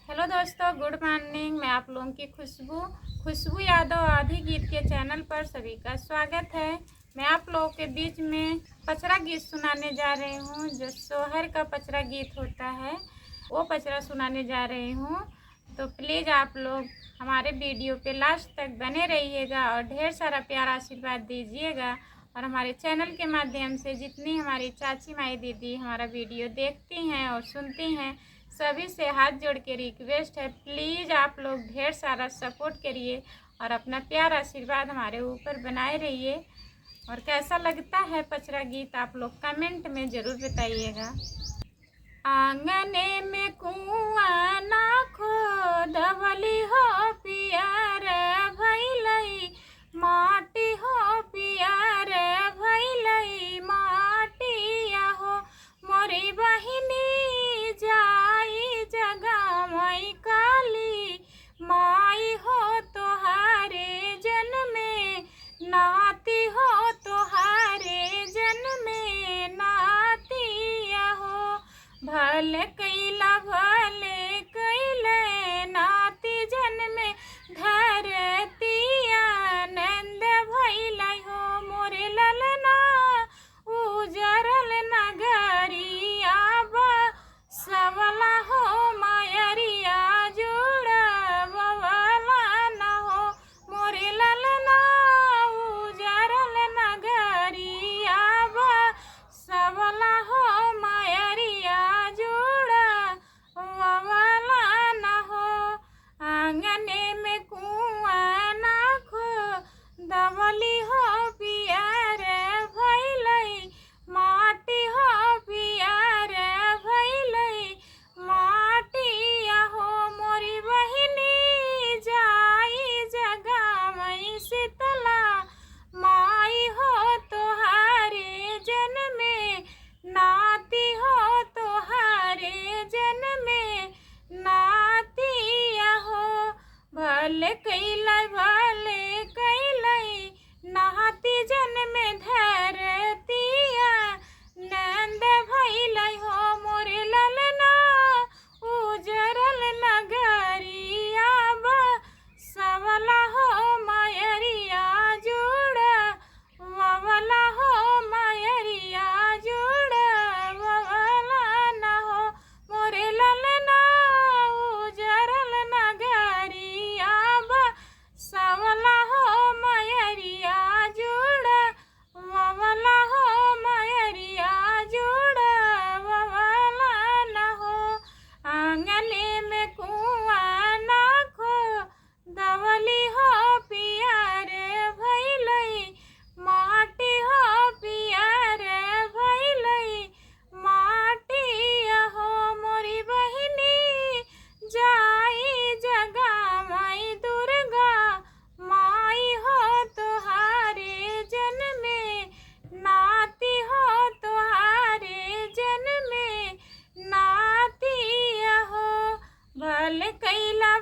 Hello दोस्तों, good morning. मैं आप लोगों की खुशबू यादव आधी गीत के चैनल पर सभी का स्वागत है। मैं आप लोगों के बीच में पचरा गीत सुनाने जा रही हूँ, जो सोहर का पचरा गीत होता है वो पचरा सुनाने जा रही हूँ। तो प्लीज़ आप लोग हमारे वीडियो पे लास्ट तक बने रहिएगा और ढेर सारा प्यार आशीर्वाद दीजिएगा। और हमारे चैनल के माध्यम से जितनी हमारी चाची माई दीदी हमारा वीडियो देखती हैं और सुनती हैं, सभी से हाथ जोड़ के रिक्वेस्ट है, प्लीज़ आप लोग ढेर सारा सपोर्ट करिए और अपना प्यार आशीर्वाद हमारे ऊपर बनाए रहिए। और कैसा लगता है पचरा गीत आप लोग कमेंट में ज़रूर बताइएगा। आंगने में कुआं ना खोदवली हो पियर भइलई माटी हो पियर भइलई माटिया हो मोरी बहिनी जाई जगमई काली माई हो तोहारे जन्मे नाती हो तोहारे जन्मे नातिया हो भले कैले नाती जन्मे धरतिया नंद भइलै हो मोरे ललना उजरल नगरिया सबला हो मायरिया जुड़वला न हो मोरे ललना उजरल नगरिया सबला हो मायरिया जुड़वला न हो। आंगने में कुआं ना खोदवली हो पियर भइलई माटी हो पियर भइलई माटिया हो मोरी बहिनी जाई जगमई शीतला माई हो तोहारे जन्मे नाती हो तोहारे जन्मे नातिया हो भले कैलै नाती जन्मे धरतिया नंद भइलै हो मोरे ललना उजरल नगरिया सबला हो मायरिया जुड़वला हो मायरिया जुड़वला न हो मोरे ललना उजरल नगरिया सबला हो मायरिया जुड़वला हो मायरिया जुड़वला न हो। आंगने में कुआं ना खोदवली हो पियर भइलई माटी हो पियर भइलई माटिया हो मोरी बहिनी जाई जगमई दुर्गा माई हो तोहारे जन्मे नाती हो तोहारे जन्मे नातिया हो भले कैला